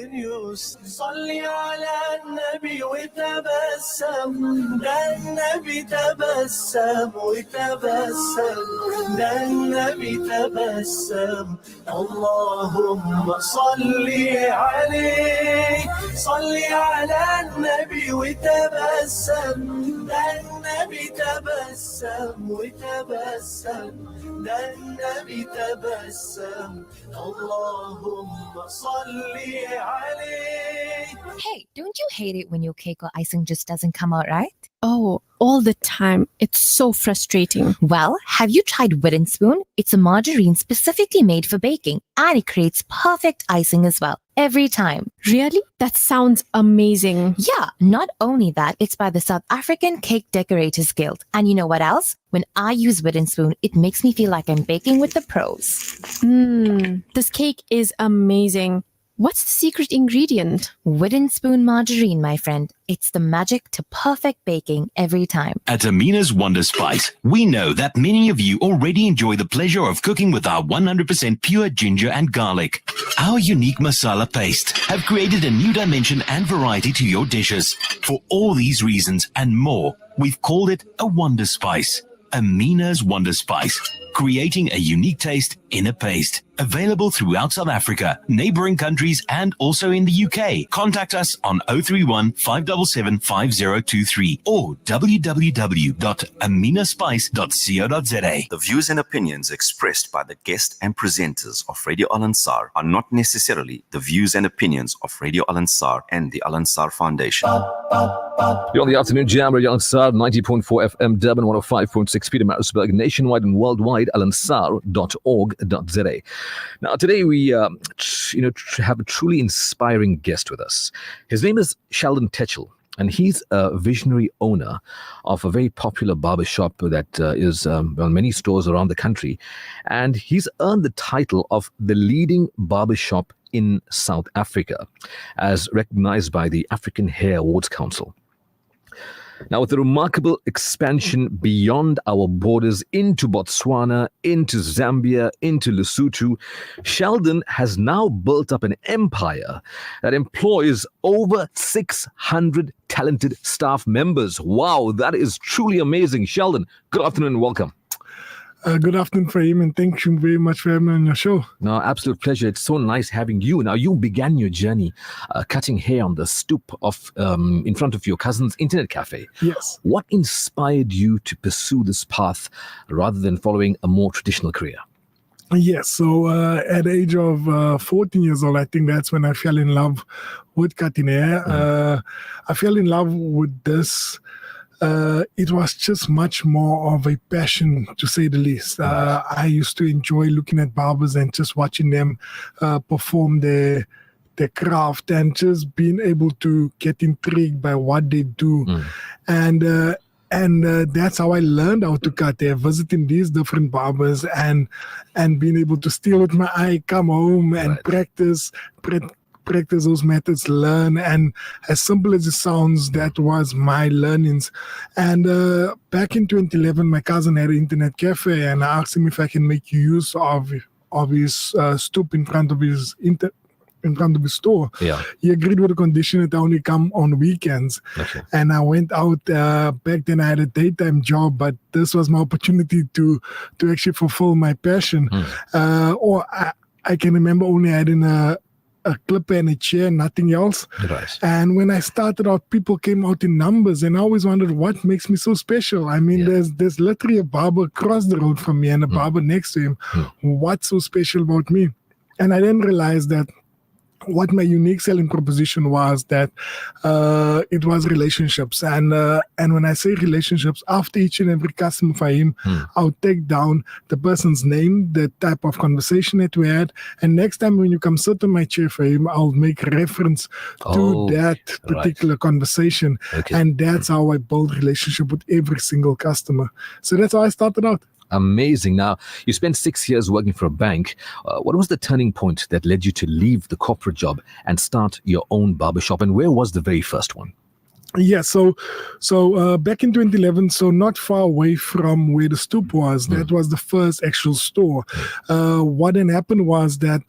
continues. صلي على النبي وتبسم. ده النبي تبسم وتبسم. ده النبي تبسم. اللهم صلي عليه. صلي على النبي وتبسم. ده النبي تبسم وتبسم. ده النبي تبسم. اللهم صلي عليه. Hey, don't you hate it when your cake or icing just doesn't come out right? Oh, all the time. It's so frustrating. Well, have you tried Wooden Spoon? It's a margarine specifically made for baking, and it creates perfect icing as well, every time. Really? That sounds amazing. Yeah, not only that, it's by the South African Cake Decorators Guild. And you know what else? When I use Wooden Spoon, it makes me feel like I'm baking with the pros. This cake is amazing. What's the secret ingredient? Wooden Spoon margarine, my friend. It's the magic to perfect baking every time. At Amina's Wonder Spice, we know that many of you already enjoy the pleasure of cooking with our 100% pure ginger and garlic. Our unique masala paste have created a new dimension and variety to your dishes. For all these reasons and more, we've called it a Wonder Spice. Amina's Wonder Spice, creating a unique taste in a paste. Available throughout South Africa, neighboring countries, and also in the UK. Contact us on 031 577 5023 or www.aminaspice.co.za. The views and opinions expressed by the guest and presenters of Radio Al Ansar are not necessarily the views and opinions of Radio Al Ansar and the Al Ansar Foundation. You're on the afternoon jam, Radio Al Ansar, 90.4 FM, Durban, 105.6 Pietermaritzburg, nationwide and worldwide, alansar.org.za. Now, today we, have a truly inspiring guest with us. His name is Sheldon Techel, and he's a visionary owner of a very popular barbershop that is on many stores around the country. And he's earned the title of the leading barbershop in South Africa, as recognized by the African Hair Awards Council. Now, with the remarkable expansion beyond our borders into Botswana, into Zambia, into Lesotho, Sheldon has now built up an empire that employs over 600 talented staff members. Wow, that is truly amazing. Sheldon, good afternoon and welcome. Good afternoon, Fahim, and thank you very much for having me on your show. No, absolute pleasure. It's so nice having you. Now, you began your journey cutting hair on the stoop of in front of your cousin's internet cafe. Yes. What inspired you to pursue this path rather than following a more traditional career? Yes, so at the age of 14 years old, I think that's when I fell in love with cutting hair. I fell in love with this. It was just much more of a passion, to say the least. I used to enjoy looking at barbers and just watching them perform their craft and just being able to get intrigued by what they do. And that's how I learned how to cut hair, visiting these different barbers and being able to still with my eye come home and practice those methods, learn, and as simple as it sounds, that was my learnings. And back in 2011, my cousin had an internet cafe, and I asked him if I can make use of his stoop in front of his store. Yeah. He agreed with the condition that I only come on weekends. Okay. And I went out. Back then I had a daytime job, but this was my opportunity to actually fulfill my passion. Or I can remember only having a clipper and a chair, nothing else. Right. And when I started out, people came out in numbers, and I always wondered what makes me so special. I mean, there's literally a barber across the road from me and a barber next to him. What's so special about me? And I then realized that what my unique selling proposition was, that it was relationships. And when I say relationships, after each and every customer for him, I'll take down the person's name, the type of conversation that we had. And next time when you come sit on my chair for him, I'll make reference to that particular conversation. Okay. And that's how I build relationship with every single customer. So that's how I started out. Amazing. Now, you spent 6 years working for a bank. What was the turning point that led you to leave the corporate job and start your own barbershop? And where was the very first one? Yeah, so back in 2011, so not far away from where the stoop was, that was the first actual store. What then happened was that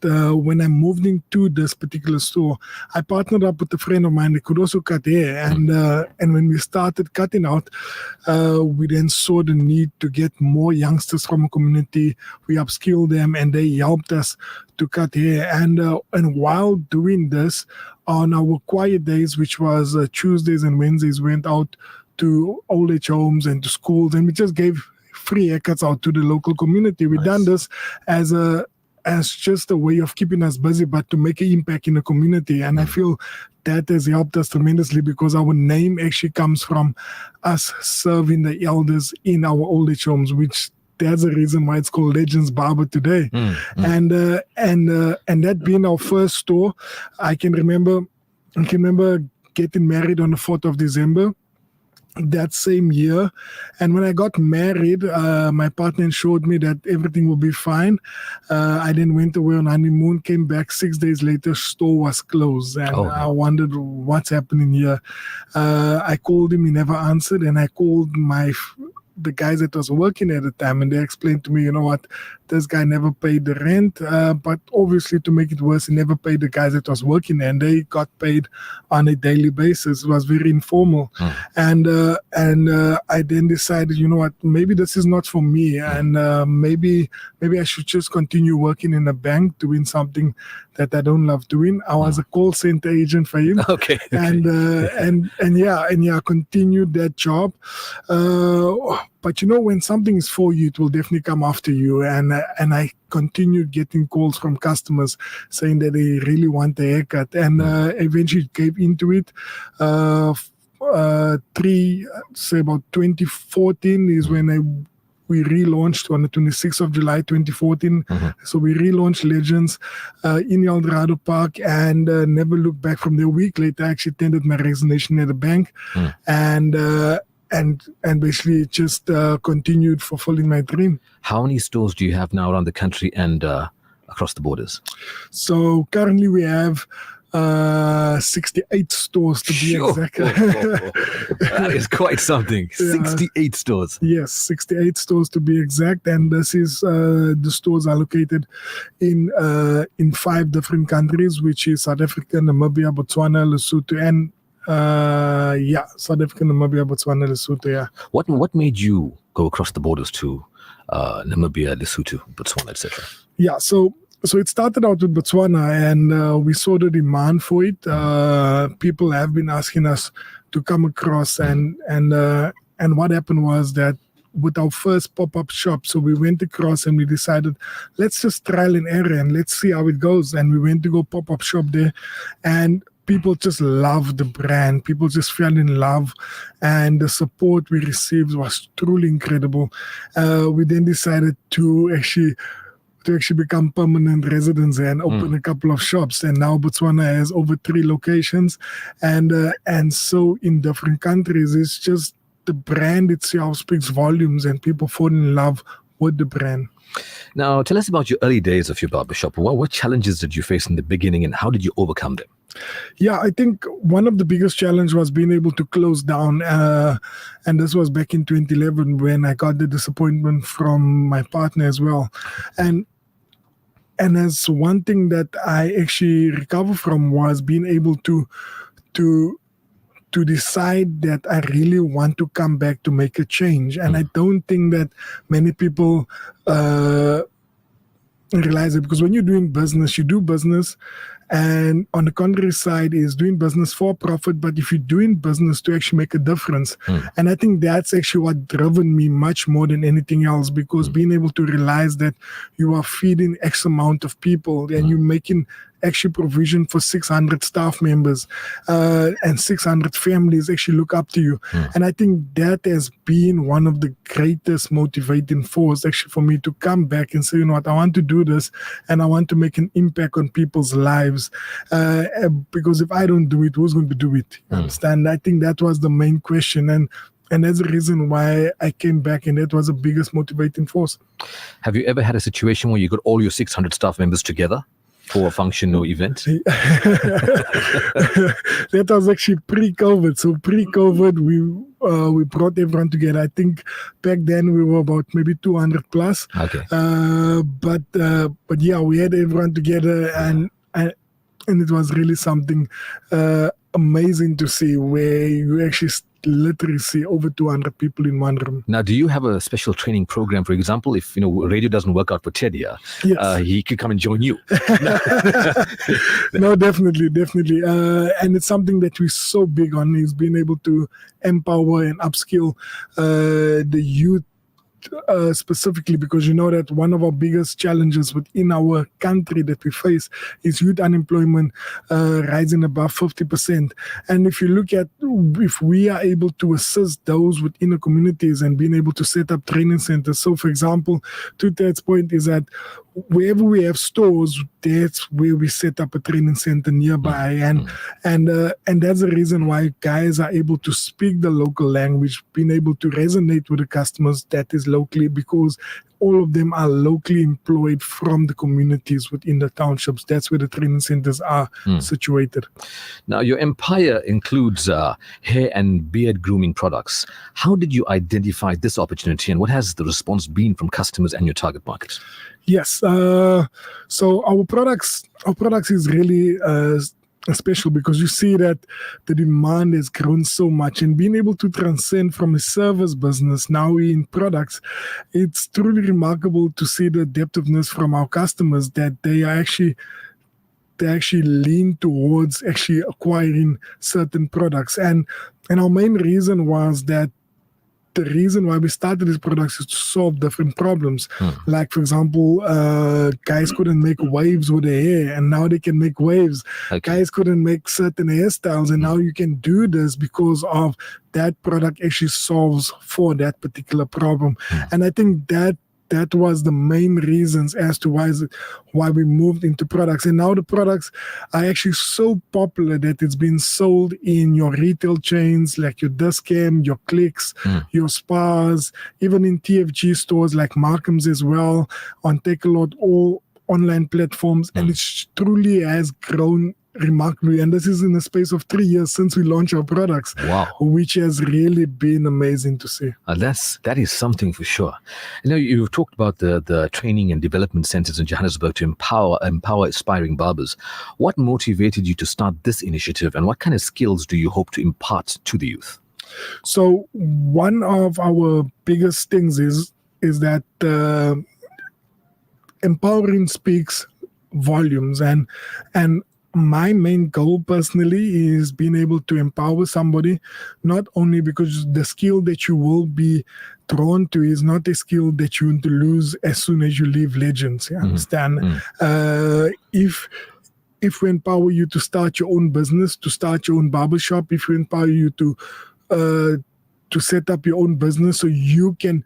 when I moved into this particular store, I partnered up with a friend of mine that could also cut hair, and when we started cutting out, we then saw the need to get more youngsters from a community. We upskilled them, and they helped us to cut hair. And while doing this, on our quiet days, which was Tuesdays and Wednesdays, went out to old age homes and to schools, and we just gave free haircuts out to the local community. We've done this as just a way of keeping us busy, but to make an impact in the community. And I feel that has helped us tremendously, because our name actually comes from us serving the elders in our old age homes, which that's the reason why it's called Legends Barber today. And that being our first store, I can remember getting married on the 4th of December that same year. And when I got married, my partner showed me that everything will be fine. I then went away on honeymoon, came back 6 days later, store was closed. And I wondered what's happening here. I called him, he never answered, and I called the guys that was working at the time, and they explained to me, you know what, this guy never paid the rent, but obviously to make it worse, he never paid the guys that was working there, and they got paid on a daily basis. It was very informal. And I then decided, you know what, maybe this is not for me, and maybe I should just continue working in a bank, doing something that I don't love doing. I was a call center agent for him. Okay. And continued that job. But you know, when something is for you, it will definitely come after you. And I continued getting calls from customers saying that they really want a haircut, and eventually gave into it. About 2014 is when we relaunched on the 26th of July 2014. So we relaunched Legends in El Dorado Park, and never looked back from there. A week later, I actually tendered my resignation at the bank, and basically just continued fulfilling my dream. How many stores do you have now around the country and across the borders? So currently we have 68 stores to be exact. That is quite something. 68 stores. Yes, 68 stores to be exact. And this is the stores are located in 5 different countries, which is South Africa, Namibia, Botswana, Lesotho, and South Africa, Namibia, Botswana, Lesotho. Yeah. What made you go across the borders to Namibia, Lesotho, Botswana, etc.? Yeah, so it started out with Botswana, and we saw the demand for it. People have been asking us to come across, and what happened was that with our first pop-up shop, so we went across and we decided, let's just trial and error and let's see how it goes. And we went to go pop-up shop there, and people just loved the brand. People just fell in love, and the support we received was truly incredible. We then decided to actually become permanent residents and open a couple of shops. And now Botswana has over 3 locations, and so in different countries. It's just the brand itself speaks volumes, and people fall in love with the brand. Now, tell us about your early days of your barbershop. What challenges did you face in the beginning, and how did you overcome them? Yeah, I think one of the biggest challenges was being able to close down. And this was back in 2011 when I got the disappointment from my partner as well. And as one thing that I actually recovered from was being able to decide that I really want to come back to make a change. And I don't think that many people realize it, because when you're doing business, you do business, and on the contrary side is doing business for profit, but if you're doing business to actually make a difference. And I think that's actually what driven me much more than anything else, because being able to realize that you are feeding X amount of people and you're making actually provision for 600 staff members and 600 families actually look up to you. And I think that has been one of the greatest motivating force actually for me to come back and say, you know what, I want to do this and I want to make an impact on people's lives. Because if I don't do it, who's going to do it? You understand? I think that was the main question. And that's the reason why I came back, and that was the biggest motivating force. Have you ever had a situation where you got all your 600 staff members together for a function or event? That was actually pre-COVID. So pre-COVID, we brought everyone together. I think back then we were about maybe 200 plus. Okay. But yeah, we had everyone together, and it was really something amazing to see, where you actually literally see over 200 people in one room. Now, do you have a special training program? For example, if radio doesn't work out for Ted here, Yes. he could come and join you. No, definitely. And it's something that we're so big on, is being able to empower and upskill the youth. Specifically, because you know that one of our biggest challenges within our country that we face is youth unemployment rising above 50%. And if you look at, if we are able to assist those within the communities and being able to set up training centers. So for example, to Ted's point is that wherever we have stores, that's where we set up a training center nearby, and that's the reason why guys are able to speak the local language, being able to resonate with the customers that is locally, because all of them are locally employed from the communities within the townships. That's where the training centers are situated. Now, your empire includes hair and beard grooming products. How did you identify this opportunity, and what has the response been from customers and your target market? Yes. So our products is really special, because you see that the demand has grown so much, and being able to transcend from a service business now in products, it's truly remarkable to see the adaptiveness from our customers, that they actually lean towards actually acquiring certain products. And our main reason was that the reason why we started these products is to solve different problems. Like, for example, guys couldn't make waves with their hair, and now they can make waves. Okay. Guys couldn't make certain hairstyles, and now you can do this because of that product actually solves for that particular problem. And I think that was the main reasons as to why we moved into products. And now the products are actually so popular that it's been sold in your retail chains like your Dis-Chem, your Clicks, your Spars, even in TFG stores like Markham's as well, on Takealot, all online platforms. And it truly has grown remarkably. And this is in the space of 3 years since we launched our products. Wow. Which has really been amazing to see. That is something for sure. You've talked about the training and development centers in Johannesburg to empower aspiring barbers. What motivated you to start this initiative, and what kind of skills do you hope to impart to the youth? So one of our biggest things is that empowering speaks volumes, and my main goal personally is being able to empower somebody, not only because the skill that you will be drawn to is not a skill that you want to lose as soon as you leave Legends. You understand? If we empower you to start your own business, to start your own barbershop, if we empower you to set up your own business, so you can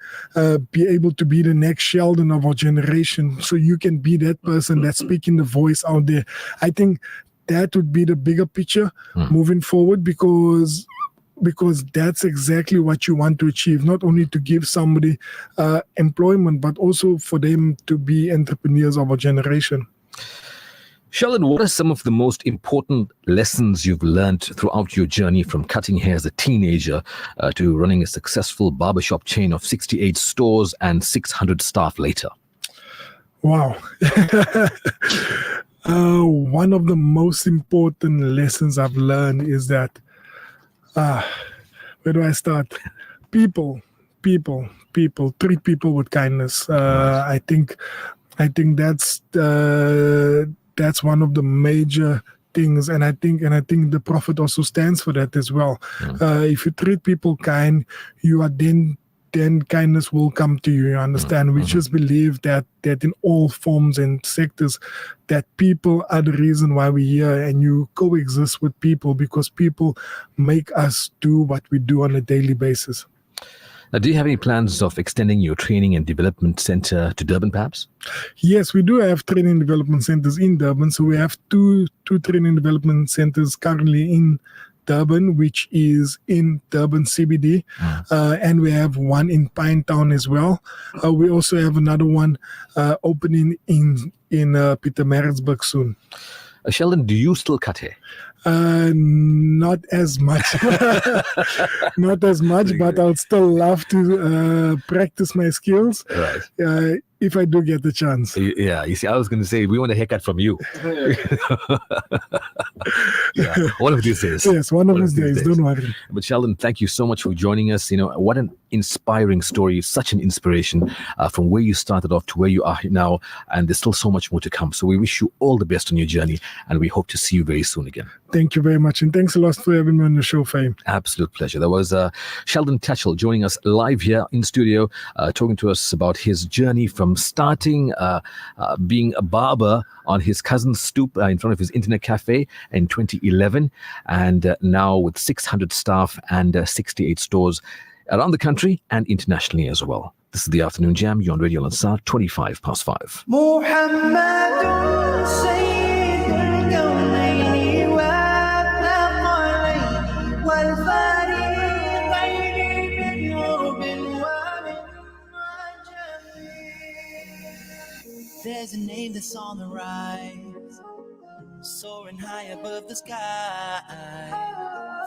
be able to be the next Sheldon of our generation, so you can be that person that's speaking the voice out there. I think that would be the bigger picture moving forward, because that's exactly what you want to achieve, not only to give somebody employment, but also for them to be entrepreneurs of our generation. Sheldon, what are some of the most important lessons you've learned throughout your journey from cutting hair as a teenager to running a successful barbershop chain of 68 stores and 600 staff later? Wow. One of the most important lessons I've learned is that, where do I start? People. Treat people with kindness. I think that's one of the major things, and I think the Prophet also stands for that as well. If you treat people kind, you are then kindness will come to you. You understand? We just believe that in all forms and sectors, that people are the reason why we're here, and you coexist with people because people make us do what we do on a daily basis. Now, do you have any plans of extending your training and development center to Durban, perhaps? Yes, we do have training development centers in Durban. So we have two training development centers currently in Durban, which is in Durban CBD, and we have one in Pinetown as well. We also have another one opening in Pietermaritzburg soon. Sheldon, do you still cut hair? Not as much, not as much, but I would still love to practice my skills. Right. If I do get the chance. Yeah, you see, I was going to say, we want a haircut from you. Yeah, one of these days. Yes, one of these days, don't worry. But Sheldon, thank you so much for joining us. You know, what an inspiring story, such an inspiration from where you started off to where you are now. And there's still so much more to come. So we wish you all the best on your journey. And we hope to see you very soon again. Thank you very much. And thanks a lot for having me on the show, Fame. Absolute pleasure. That was Sheldon Tetchell joining us live here in studio, talking to us about his journey from starting being a barber on his cousin's stoop in front of his internet cafe in 2011, and now with 600 staff and 68 stores around the country and internationally as well. This is the Afternoon Jam. You're on Radio Al Ansar, 25 past 5. There's a name that's on the rise, soaring high above the sky.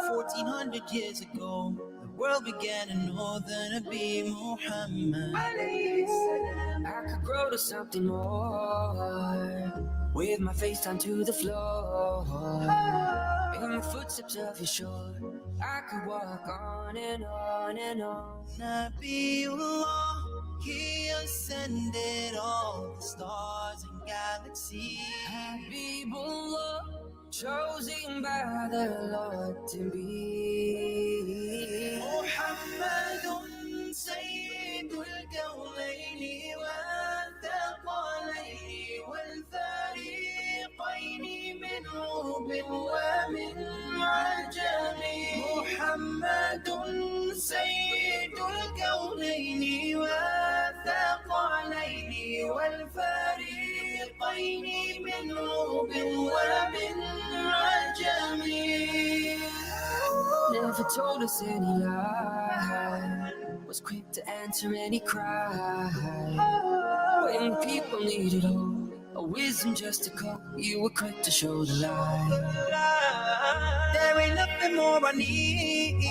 1400 years ago, the world began to know the Nabi Muhammad. I could grow to something more, with my face down to the floor. In the footsteps of your shore, I could walk on and on and on. Nabiullah, he ascended all the stars and galaxies. Habibullah, chosen by the Lord to be. Muhammadun Sayyidul Kawlayni wa Thaqalayni wal Fariqayni min Rubin wa min Ajami. Muhammadun Sayyidul Kawlayni wa Thaqalayni wal Fariqayni min Rubin wa min Ajami. Never told us any lie, was quick to answer any cry. When people needed hope, a wisdom just to cope, you were quick to show the light. There ain't nothing more I need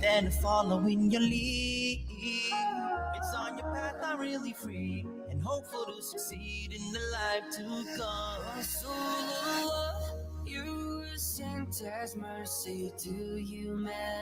than to follow in your lead. It's on your path, I'm really free and hopeful to succeed in the life to come. Rasulullah, you were sent as mercy to humanity.